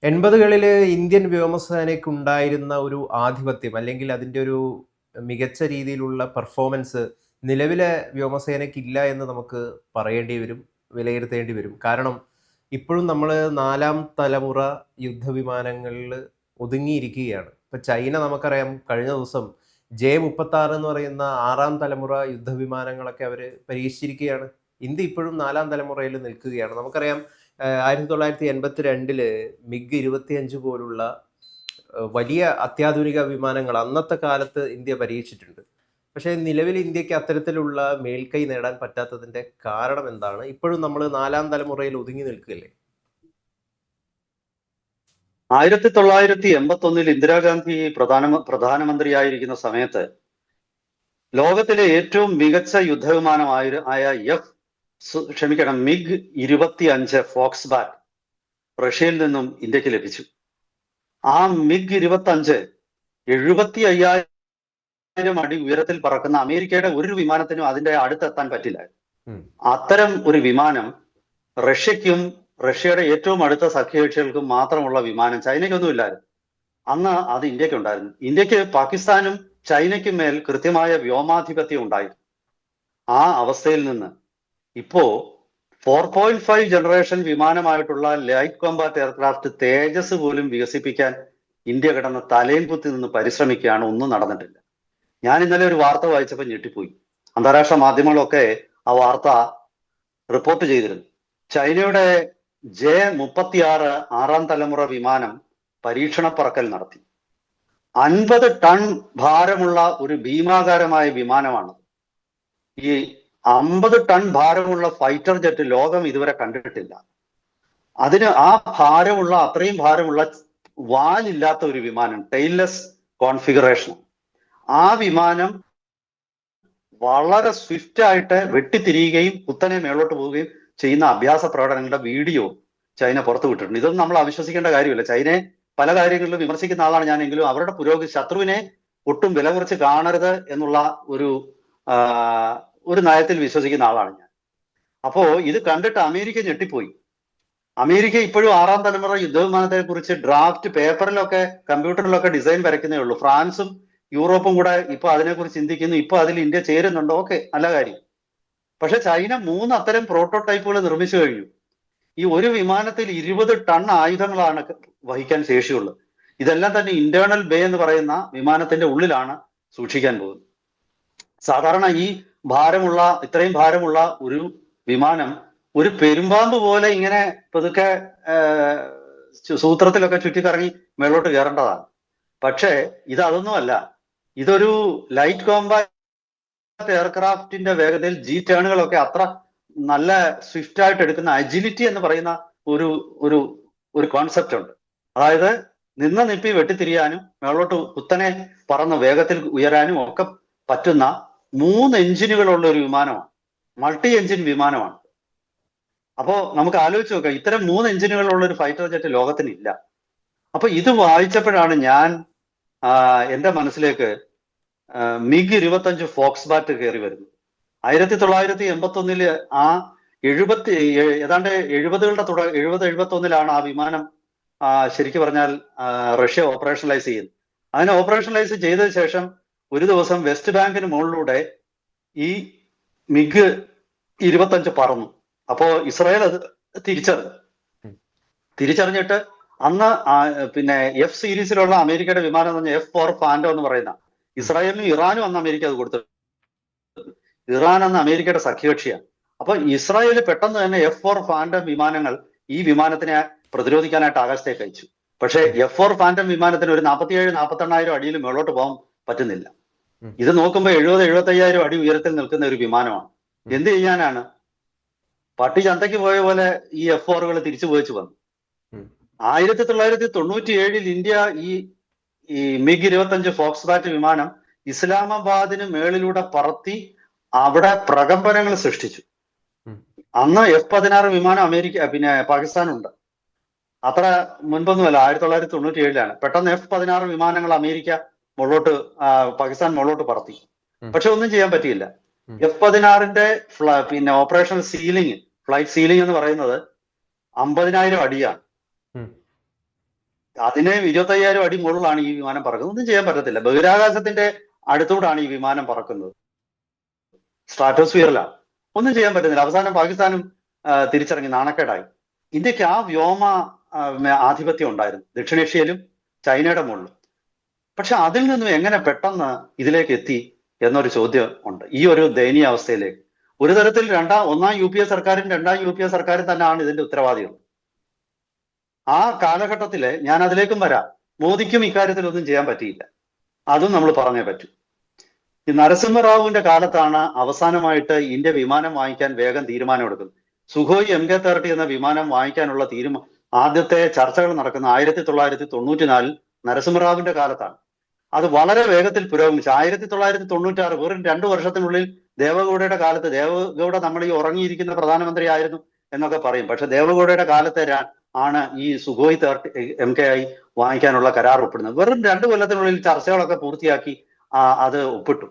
80കളില് Indian വ്യോമസേനയ്ക്കുണ്ടായിരുന്ന ഒരു ആധിപത്യം അല്ലെങ്കിൽ അതിൻ്റെ ഒരു മികച്ച രീതിയിലുള്ള പെർഫോമൻസ് നിലവിലെ വ്യോമസേനയ്ക്കില്ല എന്ന് നമുക്ക് പറയേണ്ടി വരും, വിലയിരുത്തേണ്ടി വരും. കാരണം ഇപ്പോഴും നമ്മൾ 4ാം തലമുറ യുദ്ധവിമാനങ്ങളിൽ ഒതുങ്ങിയിരിക്കുകയാണ്. ഇപ്പൊ ചൈന നമുക്കറിയാം കഴിഞ്ഞ ദിവസം ജെ-36 എന്ന് പറയുന്ന 6ാം തലമുറ യുദ്ധവിമാനങ്ങളൊക്കെ അവര് പരീക്ഷിച്ചിരിക്കുകയാണ്. ഇന്ത്യ ഇപ്പോഴും 4ാം തലമുറയിൽ നിൽക്കുകയാണ്. നമുക്കറിയാം 1982 മിഗ് 25 പോലുള്ള വലിയ അത്യാധുനിക വിമാനങ്ങൾ അന്നത്തെ കാലത്ത് ഇന്ത്യ പരീക്ഷിച്ചിട്ടുണ്ട്. പക്ഷേ നിലവിൽ ഇന്ത്യക്ക് അത്തരത്തിലുള്ള മേൽക്കൈ നേടാൻ പറ്റാത്തതിന്റെ കാരണം എന്താണ്? ഇപ്പോഴും നമ്മൾ 4ാം തലമുറയിൽ ഒതുങ്ങി നിൽക്കുകയല്ലേ? 1981 ഇന്ദിരാഗാന്ധി പ്രധാനമന്ത്രിയായിരിക്കുന്ന സമയത്ത് ലോകത്തിലെ ഏറ്റവും മികച്ച യുദ്ധവിമാനമായ മിഗ് 25 ഫോക്സ് ബാറ്റ് റഷ്യയിൽ നിന്നും ഇന്ത്യക്ക് ലഭിച്ചു. ആ മിഗ് 25 75,000 അടി ഉയരത്തിൽ പറക്കുന്ന അമേരിക്കയുടെ ഒരു വിമാനത്തിനും അതിന്റെ അടുത്തെത്താൻ പറ്റില്ല. അത്തരം ഒരു വിമാനം റഷ്യക്കും റഷ്യയുടെ ഏറ്റവും അടുത്ത സഖ്യകക്ഷികൾക്കും മാത്രമുള്ള വിമാനം ചൈനയ്ക്കൊന്നും ഇല്ലായിരുന്നു. അന്ന് അത് ഇന്ത്യക്ക് ഉണ്ടായിരുന്നു. ഇന്ത്യക്ക് പാകിസ്ഥാനും ചൈനയ്ക്കും മേൽ കൃത്യമായ വ്യോമാധിപത്യം ഉണ്ടായിരുന്നു. ആ അവസ്ഥയിൽ നിന്ന് ഇപ്പോ 4.5 ജനറേഷൻ വിമാനമായിട്ടുള്ള ലൈറ്റ് കോമ്പാറ്റ് എയർക്രാഫ്റ്റ് തേജസ് പോലും വികസിപ്പിക്കാൻ ഇന്ത്യ കിടന്ന് തലയും കുത്തി നിന്ന് പരിശ്രമിക്കുകയാണ്. ഒന്നും നടന്നിട്ടില്ല. ഞാൻ ഇന്നലെ ഒരു വാർത്ത വായിച്ചപ്പോൾ ഞെട്ടിപ്പോയി. അന്താരാഷ്ട്ര മാധ്യമങ്ങളൊക്കെ ആ വാർത്ത റിപ്പോർട്ട് ചെയ്തിരുന്നു. ചൈനയുടെ ജെ-36 6ാം തലമുറ വിമാനം പരീക്ഷണ പറക്കൽ നടത്തി. 50 ടൺ ഭാരമുള്ള ഒരു ഭീമാകാരമായ വിമാനമാണ്. ഈ 50 ടൺ ഭാരമുള്ള ഫൈറ്റർ ജെറ്റ് ലോകം ഇതുവരെ കണ്ടിട്ടില്ല. അതിന് അത്രയും ഭാരമുള്ള വാലില്ലാത്ത ഒരു വിമാനം, ടെയിൽലെസ് കോൺഫിഗറേഷൻ. ആ വിമാനം വളരെ സ്വിഫ്റ്റ് ആയിട്ട് വെട്ടിത്തിരിയുകയും കുത്തനെ മേളോട്ട് പോവുകയും ചെയ്യുന്ന അഭ്യാസ പ്രകടനങ്ങളുടെ വീഡിയോ ചൈന പുറത്തു വിട്ടിട്ടുണ്ട്. ഇതൊന്നും നമ്മൾ അവിശ്വസിക്കേണ്ട കാര്യമില്ല. ചൈനയെ പല കാര്യങ്ങളിലും വിമർശിക്കുന്ന ആളാണ് ഞാനെങ്കിലും അവരുടെ പുരോഗതി, ശത്രുവിനെ ഒട്ടും വില കുറച്ച് കാണരുത് എന്നുള്ള ഒരു നയത്തിൽ വിശ്വസിക്കുന്ന ആളാണ് ഞാൻ. അപ്പോ ഇത് കണ്ടിട്ട് അമേരിക്ക ഞെട്ടിപ്പോയി. അമേരിക്ക ഇപ്പോഴും 6ാം തലമുറ യുദ്ധവിമാനത്തെ കുറിച്ച് ഡ്രാഫ്റ്റ് പേപ്പറിലൊക്കെ കമ്പ്യൂട്ടറിലൊക്കെ ഡിസൈൻ വരയ്ക്കുന്നേ ഉള്ളൂ. ഫ്രാൻസും യൂറോപ്പും കൂടെ ഇപ്പൊ അതിനെക്കുറിച്ച് ചിന്തിക്കുന്നു. ഇപ്പൊ അതിൽ ഇന്ത്യ ചേരുന്നുണ്ടോ? ഓക്കെ, നല്ല കാര്യം. പക്ഷെ ചൈന 3 അത്തരം പ്രോട്ടോടൈപ്പുകൾ നിർമ്മിച്ചു കഴിഞ്ഞു. ഈ ഒരു വിമാനത്തിൽ 20 ടൺ ആയുധങ്ങളാണ് വഹിക്കാൻ ശേഷിയുള്ളത്. ഇതെല്ലാം തന്നെ ഇന്റേണൽ ബേ എന്ന് പറയുന്ന വിമാനത്തിന്റെ ഉള്ളിലാണ് സൂക്ഷിക്കാൻ പോകുന്നത്. സാധാരണ ഈ ഇത്രയും ഭാരമുള്ള ഒരു വിമാനം ഒരു പെരുമ്പാമ്പ് പോലെ ഇങ്ങനെ പതുക്കെ സൂത്രത്തിലൊക്കെ ചുറ്റിക്കറങ്ങി മേളോട്ട് കയറേണ്ടതാണ്. പക്ഷേ അതൊന്നുമല്ല. ഇതൊരു ലൈറ്റ് കോമ്പാക്ട് എയർക്രാഫ്റ്റിന്റെ വേഗതയിൽ ജി ടേണുകളൊക്കെ അത്ര നല്ല സ്വിഫ്റ്റ് ആയിട്ട് എടുക്കുന്ന അജിലിറ്റി എന്ന് പറയുന്ന ഒരു കോൺസെപ്റ്റ് ഉണ്ട്. അതായത് നിന്ന നിപ്പി വെട്ടിത്തിരിയാനും മേളോട്ട് കുത്തനെ പറന്ന് വേഗത്തിൽ ഉയരാനും ഒക്കെ പറ്റുന്ന 3 എഞ്ചിനുകളുള്ള ഒരു വിമാനമാണ്. മൾട്ടി എഞ്ചിൻ വിമാനമാണ്. അപ്പോ നമുക്ക് ആലോചിച്ച് നോക്കാം, ഇത്തരം 3 എഞ്ചിനുകളുള്ള ഒരു ഫൈറ്റർ ജെറ്റ് ലോകത്തിനില്ല. അപ്പൊ ഇത് വായിച്ചപ്പോഴാണ് എന്റെ മനസ്സിലേക്ക് മിഗ് 25 ഫോക്സ് ബാറ്റ് കയറി വരുന്നു. 1981 ഏതാണ്ട് 70-71 ആ വിമാനം ശരിക്കു പറഞ്ഞാൽ റഷ്യ ഓപ്പറേഷണലൈസ് ചെയ്യുന്നു. അതിനെ ഓപ്പറേഷണലൈസ് ചെയ്തതിനു ശേഷം ഒരു ദിവസം വെസ്റ്റ് ബാങ്കിന് മുകളിലൂടെ ഈ മിഗ് 25 പറന്നു. അപ്പോ ഇസ്രായേൽ അത് തിരിച്ചറിഞ്ഞിട്ട് അന്ന് പിന്നെ എഫ് സീരീസിലുള്ള അമേരിക്കയുടെ വിമാനം എന്ന് പറഞ്ഞാൽ F-4 ഫാൻഡോ എന്ന് പറയുന്ന, ഇസ്രായേലിനും ഇറാനും അന്ന് അമേരിക്ക അത് കൊടുത്തു. ഇറാൻ അന്ന് അമേരിക്കയുടെ സഖ്യകക്ഷിയാണ്. അപ്പൊ ഇസ്രായേൽ പെട്ടെന്ന് തന്നെ F-4 ഫാൻഡം വിമാനങ്ങൾ ഈ വിമാനത്തിനെ പ്രതിരോധിക്കാനായിട്ട് ആകാശത്തേക്ക് അയച്ചു. പക്ഷേ F-4 ഫാൻഡം വിമാനത്തിന് ഒരു 47-48,000 അടിയിൽ മേളോട്ട് പോകാൻ പറ്റുന്നില്ല. ഇത് നോക്കുമ്പോൾ 70-75,000 അടി ഉയരത്തിൽ നിൽക്കുന്ന ഒരു വിമാനമാണ്. എന്ത് ചെയ്യാനാണ്? പട്ടി ചന്തയ്ക്ക് പോയ പോലെ ഈ F-4കൾ തിരിച്ചു പോയിച്ചു വന്നു. 1997 ഇന്ത്യ ഈ മിഗ് 25 ഫോക്സ് ബാറ്റ് വിമാനം ഇസ്ലാമാബാദിന് മേളിലൂടെ പറത്തി അവിടെ പ്രകമ്പനങ്ങൾ സൃഷ്ടിച്ചു. അന്ന് F-16 വിമാനം പാകിസ്ഥാനുണ്ട്. അത്ര മുൻപൊന്നുമല്ല, 1997 പെട്ടെന്ന് F-16 വിമാനങ്ങൾ പാകിസ്ഥാൻ മുകളിലോട്ട് പറത്തി. പക്ഷെ ഒന്നും ചെയ്യാൻ പറ്റിയില്ല. F-16ന്റെ ഓപ്പറേഷണൽ ഫ്ലൈറ്റ് സീലിംഗ് എന്ന് പറയുന്നത് 50,000 അടിയാണ്. അതിനെ 25,000 അടി മുകളിലാണ് ഈ വിമാനം പറക്കുന്നത്. ഒന്നും ചെയ്യാൻ പറ്റത്തില്ല. ബഹിരാകാശത്തിന്റെ അടുത്തൂടാണ് ഈ വിമാനം പറക്കുന്നത്. സ്ട്രാറ്റോസ്ഫിയറിലാണ്. ഒന്നും ചെയ്യാൻ പറ്റുന്നില്ല. അവസാനം പാകിസ്ഥാനും തിരിച്ചിറങ്ങി, നാണക്കേടായി. ഇന്ത്യക്ക് ആ വ്യോമ ആധിപത്യം ഉണ്ടായിരുന്നു ദക്ഷിണേഷ്യയിലും ചൈനയുടെ മുകളിലും. പക്ഷെ അതിൽ നിന്നും എങ്ങനെ പെട്ടെന്ന് ഇതിലേക്ക് എത്തി എന്നൊരു ചോദ്യം ഉണ്ട്. ഈ ഒരു ദയനീയ അവസ്ഥയിലേക്ക് ഒരു തരത്തിൽ ഒന്നാം UPA സർക്കാരും രണ്ടാം UPA സർക്കാരും തന്നെയാണ് ഇതിന്റെ ഉത്തരവാദികൾ. ആ കാലഘട്ടത്തില് ഞാൻ അതിലേക്കും വരാം. മോദിക്കും ഇക്കാര്യത്തിൽ ഒന്നും ചെയ്യാൻ പറ്റിയില്ല. അതും നമ്മൾ പറഞ്ഞേ പറ്റൂ. ഈ നരസിംഹറാവുവിന്റെ കാലത്താണ് അവസാനമായിട്ട് ഇന്ത്യ വിമാനം വാങ്ങിക്കാൻ വേഗം തീരുമാനമെടുക്കുന്നത്. സുഖോയ് MK-30 എന്ന വിമാനം വാങ്ങിക്കാനുള്ള ആദ്യത്തെ ചർച്ചകൾ നടക്കുന്ന 1994 നരസിംഹറാവുവിന്റെ കാലത്താണ്. അത് വളരെ വേഗത്തിൽ പുരോഗമിച്ചു. 1996 വെറും 2 വർഷത്തിനുള്ളിൽ ദേവഗൌഡയുടെ കാലത്ത്, ദേവഗൌഡ നമ്മൾ ഈ ഉറങ്ങിയിരിക്കുന്ന പ്രധാനമന്ത്രി ആയിരുന്നു എന്നൊക്കെ പറയും, പക്ഷെ ദേവഗൌഡയുടെ കാലത്ത് ആണ് ഈ സുഖോയ് MKI വാങ്ങിക്കാനുള്ള കരാർ ഒപ്പിടുന്നത്. വെറും 2 കൊല്ലത്തിനുള്ളിൽ ചർച്ചകളൊക്കെ പൂർത്തിയാക്കി അത് ഒപ്പിട്ടു.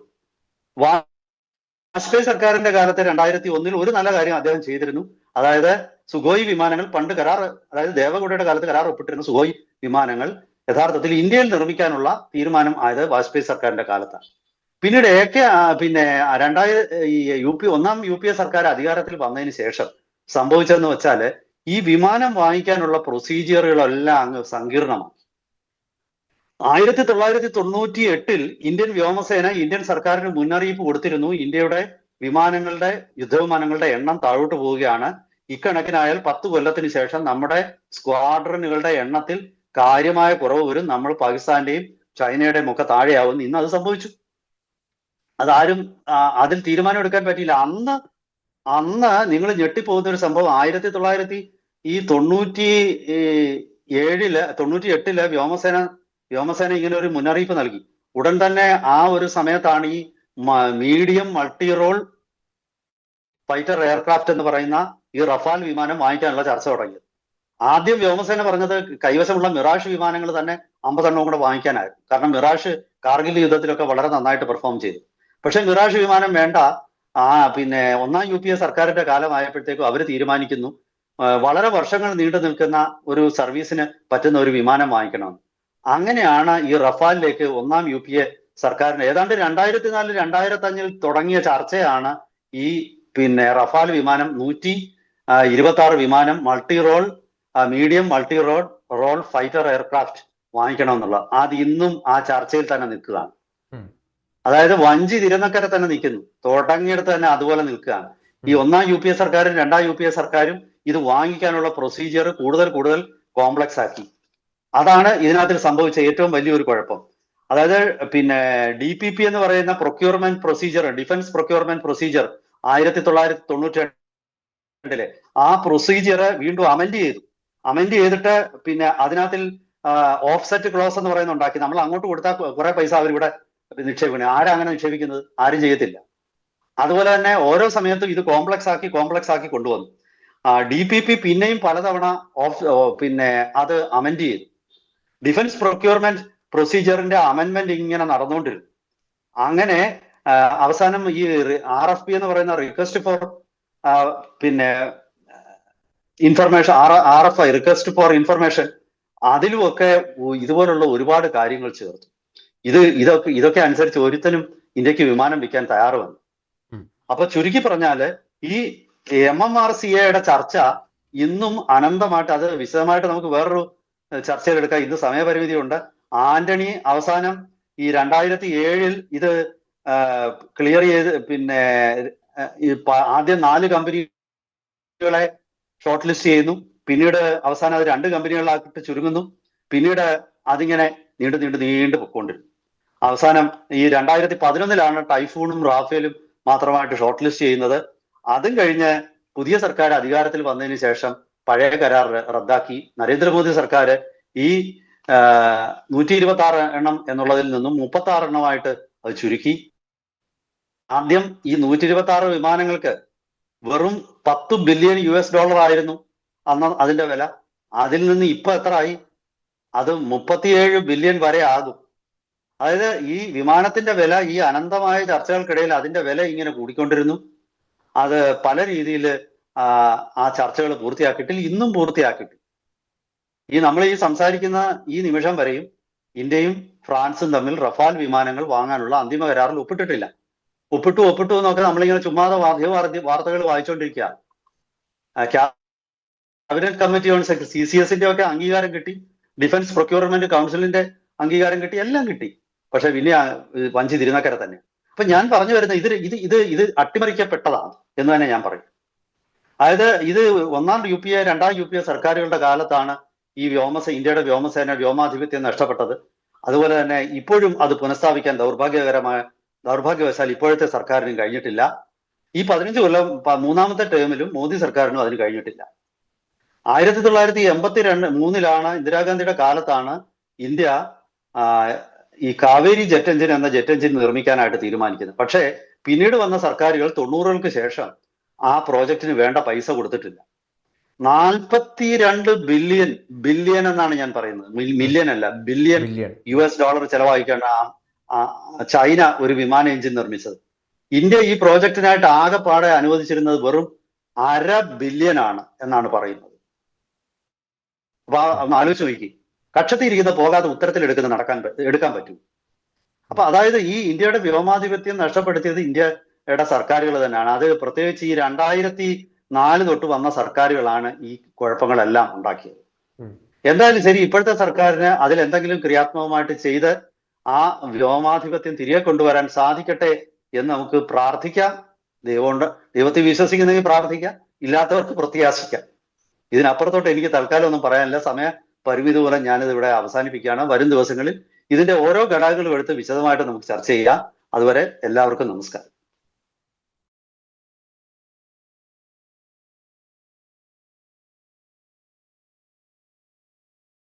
വാജ്പേയി സർക്കാരിന്റെ കാലത്ത് 2001 ഒരു നല്ല കാര്യം അദ്ദേഹം ചെയ്തിരുന്നു. അതായത് സുഖോയ് വിമാനങ്ങൾ അതായത് ദേവഗൌഡയുടെ കാലത്ത് കരാർ ഒപ്പിട്ടിരുന്ന സുഖോയ് വിമാനങ്ങൾ യഥാർത്ഥത്തിൽ ഇന്ത്യയിൽ നിർമ്മിക്കാനുള്ള തീരുമാനം ആയത് വാജ്പേയി സർക്കാരിന്റെ കാലത്താണ്. പിന്നീട് ഒന്നാം UPA സർക്കാർ അധികാരത്തിൽ വന്നതിന് ശേഷം സംഭവിച്ചതെന്ന് വെച്ചാല് ഈ വിമാനം വാങ്ങിക്കാനുള്ള പ്രൊസീജിയറുകളെല്ലാം അങ്ങ് സങ്കീർണമാണ്. 1998 ഇന്ത്യൻ വ്യോമസേന ഇന്ത്യൻ സർക്കാരിന് മുന്നറിയിപ്പ് കൊടുത്തിരുന്നു, ഇന്ത്യയുടെ യുദ്ധവിമാനങ്ങളുടെ എണ്ണം താഴോട്ട് പോവുകയാണ്. ഇക്കണക്കിനായാൽ 10 കൊല്ലത്തിന് ശേഷം നമ്മുടെ സ്ക്വാഡ്രനുകളുടെ എണ്ണത്തിൽ കാര്യമായ കുറവ് വരും, നമ്മൾ പാകിസ്ഥാന്റെയും ചൈനയുടെയും ഒക്കെ താഴെയാവും. ഇന്ന് അത് സംഭവിച്ചു. അതാരും അതിൽ തീരുമാനം എടുക്കാൻ പറ്റിയില്ല. അന്ന് നിങ്ങൾ ഞെട്ടിപ്പോകുന്ന ഒരു സംഭവം 1998 വ്യോമസേന ഇങ്ങനെ ഒരു മുന്നറിയിപ്പ് നൽകി. ഉടൻ തന്നെ ആ ഒരു സമയത്താണ് ഈ medium multi role fighter aircraft എന്ന് പറയുന്ന ഈ റഫാൽ വിമാനം വാങ്ങിക്കാനുള്ള ചർച്ച തുടങ്ങിയത്. ആദ്യം വ്യോമസേന പറഞ്ഞത് കൈവശമുള്ള മിറാഷ് വിമാനങ്ങൾ തന്നെ 50 എണ്ണം കൂടെ വാങ്ങിക്കാനായിരുന്നു. കാരണം മിറാഷ് കാർഗിൽ യുദ്ധത്തിലൊക്കെ വളരെ നന്നായിട്ട് പെർഫോം ചെയ്തു. പക്ഷെ മിറാഷ് വിമാനം വേണ്ട, ഒന്നാം UPA സർക്കാരിന്റെ കാലമായപ്പോഴത്തേക്കും അവർ തീരുമാനിക്കുന്നു വളരെ വർഷങ്ങൾ നീണ്ടു നിൽക്കുന്ന ഒരു സർവീസിന് പറ്റുന്ന ഒരു വിമാനം വാങ്ങിക്കണമെന്ന്. അങ്ങനെയാണ് ഈ റഫാലിലേക്ക് ഒന്നാം UPA സർക്കാരിന് ഏതാണ്ട് 2004-2005 തുടങ്ങിയ ചർച്ചയാണ് ഈ റഫാൽ വിമാനം 126 വിമാനം medium multi role fighter aircraft വാങ്ങിക്കണമെന്നുള്ളത്. അത് ഇന്നും ആ ചർച്ചയിൽ തന്നെ നിൽക്കുകയാണ്. അതായത് വഞ്ചി തിരുനക്കരെ തന്നെ നിൽക്കുന്നു, തുടങ്ങിയെടുത്ത് തന്നെ അതുപോലെ നിൽക്കുകയാണ്. ഈ ഒന്നാം UPA സർക്കാരും രണ്ടാം UPA സർക്കാരും ഇത് വാങ്ങിക്കാനുള്ള പ്രൊസീജിയർ കൂടുതൽ കോംപ്ലക്സ് ആക്കി. അതാണ് ഇതിനകത്ത് സംഭവിച്ച ഏറ്റവും വലിയൊരു കുഴപ്പം. അതായത് DPP എന്ന് പറയുന്ന procurement procedure, defence procurement procedure 1992 ആ പ്രൊസീജിയർ വീണ്ടും അമെൻഡ് ചെയ്തിട്ട് അതിനകത്തിൽ ഓഫ്സെറ്റ് ക്ലോസ് എന്ന് പറയുന്നത് ഉണ്ടാക്കി. നമ്മൾ അങ്ങോട്ട് കൊടുത്താൽ കുറെ പൈസ അവരിവിടെ നിക്ഷേപിക്കണം. ആരാ അങ്ങനെ നിക്ഷേപിക്കുന്നത്? ആരും ചെയ്യത്തില്ല. അതുപോലെ തന്നെ ഓരോ സമയത്തും ഇത് കോംപ്ലക്സ് ആക്കി കൊണ്ടുവന്നു. DPP പിന്നെയും പലതവണ അത് അമെൻഡ് ചെയ്തു. ഡിഫൻസ് പ്രൊക്യൂർമെന്റ് പ്രൊസീജിയറിന്റെ അമെൻമെന്റ് ഇങ്ങനെ നടന്നുകൊണ്ടിരുന്നു. അങ്ങനെ അവസാനം ഈ RFP എന്ന് പറയുന്ന request for information, RFI request for information, അതിലുമൊക്കെ ഇതുപോലുള്ള ഒരുപാട് കാര്യങ്ങൾ ചേർത്തു. ഇതൊക്കെ അനുസരിച്ച് ഒരുത്തനും ഇന്ത്യക്ക് വിമാനം വിൽക്കാൻ തയ്യാറ് വന്നു. അപ്പൊ ചുരുക്കി പറഞ്ഞാല് ഈ MMRCAയുടെ ചർച്ച ഇന്നും അനന്തമായിട്ട്, അത് വിശദമായിട്ട് നമുക്ക് വേറൊരു ചർച്ചയിലെടുക്കാം. ഇന്ന് സമയപരിമിതി ഉണ്ട്. ആന്റണി അവസാനം ഈ 2007 ഇത് ക്ലിയർ ചെയ്ത് ആദ്യം 4 കമ്പനികളെ ഷോർട്ട് ലിസ്റ്റ് ചെയ്യുന്നു. പിന്നീട് അവസാനം അത് 2 കമ്പനികളാക്കിയിട്ട് ചുരുങ്ങുന്നു. പിന്നീട് അതിങ്ങനെ നീണ്ടു പൊക്കോണ്ടിരുന്നു. അവസാനം ഈ 2011 ടൈഫൂണും റാഫേലും മാത്രമായിട്ട് ഷോർട്ട് ലിസ്റ്റ് ചെയ്യുന്നത്. അതും കഴിഞ്ഞ് പുതിയ സർക്കാർ അധികാരത്തിൽ വന്നതിന് ശേഷം പഴയ കരാർ റദ്ദാക്കി നരേന്ദ്രമോദി സർക്കാർ ഈ 126 എണ്ണം എന്നുള്ളതിൽ നിന്നും 36 എണ്ണമായിട്ട് അത് ചുരുക്കി. ആദ്യം ഈ 126 വിമാനങ്ങൾക്ക് വെറും $10 ബില്യൺ ആയിരുന്നു അന്ന് അതിന്റെ വില. അതിൽ നിന്ന് ഇപ്പൊ എത്ര ആയി? അത് 37 ബില്യൺ വരെ ആകും. അതായത് ഈ വിമാനത്തിന്റെ വില, ഈ അനന്തമായ ചർച്ചകൾക്കിടയിൽ അതിന്റെ വില ഇങ്ങനെ കൂടിക്കൊണ്ടിരുന്നു. അത് പല രീതിയിൽ ആ ചർച്ചകൾ പൂർത്തിയാക്കിയിട്ടില്ല, ഇന്നും പൂർത്തിയാക്കിയിട്ടില്ല. നമ്മൾ ഈ സംസാരിക്കുന്ന ഈ നിമിഷം വരെയും ഇന്ത്യയും ഫ്രാൻസും തമ്മിൽ റഫാൽ വിമാനങ്ങൾ വാങ്ങാനുള്ള അന്തിമ കരാറിൽ ഒപ്പിട്ടിട്ടില്ല. ഒപ്പിട്ടു എന്നൊക്കെ നമ്മളിങ്ങനെ ചുമ്മാതെ വാർത്തകൾ വായിച്ചുകൊണ്ടിരിക്കുക. ക്യാബിനറ്റ് കമ്മിറ്റി ഓൺ CCSന്റെ ഒക്കെ അംഗീകാരം കിട്ടി, ഡിഫൻസ് പ്രൊക്യൂർമെന്റ് കൗൺസിലിന്റെ അംഗീകാരം കിട്ടി, എല്ലാം കിട്ടി. പക്ഷെ പിന്നെ വഞ്ചി തിരുനക്കര തന്നെ. അപ്പൊ ഞാൻ പറഞ്ഞു വരുന്നത് ഇത് അട്ടിമറിക്കപ്പെട്ടതാണ് എന്ന് തന്നെ ഞാൻ പറയും. അതായത് ഇത് ഒന്നാം UPA, രണ്ടാം UPA സർക്കാരുകളുടെ കാലത്താണ് ഈ ഇന്ത്യയുടെ വ്യോമാധിപത്യം നഷ്ടപ്പെട്ടത്. അതുപോലെ തന്നെ ഇപ്പോഴും അത് പുനഃസ്ഥാപിക്കാൻ ദൗർഭാഗ്യവശാൽ ഇപ്പോഴത്തെ സർക്കാരിനും കഴിഞ്ഞിട്ടില്ല. ഈ 15 കൊല്ലം മൂന്നാമത്തെ ടേമിലും മോദി സർക്കാരിനും അതിന് കഴിഞ്ഞിട്ടില്ല. 1983 ഇന്ദിരാഗാന്ധിയുടെ കാലത്താണ് ഇന്ത്യ ഈ കാവേരി ജെറ്റ് എഞ്ചിൻ എന്ന ജെറ്റ് എഞ്ചിൻ നിർമ്മിക്കാനായിട്ട് തീരുമാനിക്കുന്നത്. പക്ഷേ പിന്നീട് വന്ന സർക്കാരുകൾ 90കൾക്ക് ശേഷം ആ പ്രോജക്റ്റിന് വേണ്ട പൈസ കൊടുത്തിട്ടില്ല. 42 ബില്യൺ എന്നാണ് ഞാൻ പറയുന്നത്, മില്യൺ അല്ല, ബില്യൺ US ഡോളർ ചെലവഴിക്കേണ്ട ചൈന ഒരു വിമാന എഞ്ചിൻ നിർമ്മിച്ചത്. ഇന്ത്യ ഈ പ്രോജക്റ്റിനായിട്ട് ആകെപ്പാടെ അനുവദിച്ചിരുന്നത് വെറും 1/2 ബില്യൺ ആണ് എന്നാണ് പറയുന്നത്. അപ്പൊ ആലോചിച്ച് നോക്കി, കക്ഷത്തിയിരിക്കുന്ന പോകാതെ ഉത്തരത്തിൽ എടുക്കാൻ പറ്റും. അപ്പൊ അതായത് ഈ ഇന്ത്യയുടെ വ്യോമാധിപത്യം നഷ്ടപ്പെടുത്തിയത് ഇന്ത്യയുടെ സർക്കാരുകൾ തന്നെയാണ്. അത് പ്രത്യേകിച്ച് ഈ 2004 തൊട്ട് വന്ന സർക്കാരുകളാണ് ഈ കുഴപ്പങ്ങളെല്ലാം ഉണ്ടാക്കിയത്. എന്തായാലും ശരി, ഇപ്പോഴത്തെ സർക്കാരിന് അതിൽ എന്തെങ്കിലും ക്രിയാത്മകമായിട്ട് ചെയ്ത് ആ വ്യോമാധിപത്യം തിരികെ കൊണ്ടുവരാൻ സാധിക്കട്ടെ എന്ന് നമുക്ക് പ്രാർത്ഥിക്കാം. ദൈവത്തെ വിശ്വസിക്കുന്നെങ്കിൽ പ്രാർത്ഥിക്കാം, ഇല്ലാത്തവർക്ക് പ്രത്യാശിക്കാം. ഇതിനപ്പുറത്തോട്ട് എനിക്ക് തൽക്കാലം ഒന്നും പറയാനില്ല. സമയ പരിമിതി മൂലം ഞാനിത് ഇവിടെ അവസാനിപ്പിക്കുകയാണ്. വരും ദിവസങ്ങളിൽ ഇതിന്റെ ഓരോ ഘടകങ്ങളും എടുത്ത് വിശദമായിട്ട് നമുക്ക് ചർച്ച ചെയ്യാം. അതുവരെ എല്ലാവർക്കും നമസ്കാരം.